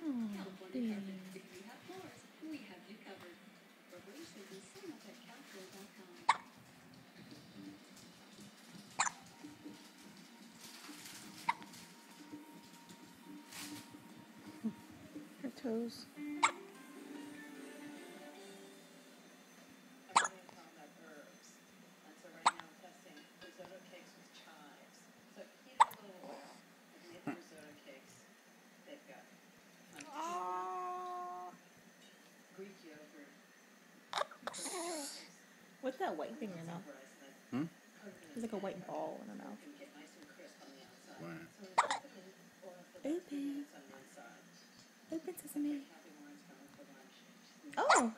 Oh, dear. Her toes. What's that white thing in her mouth? Hmm? There's like a white ball in her mouth. Where? Open. Open sesame. Oh!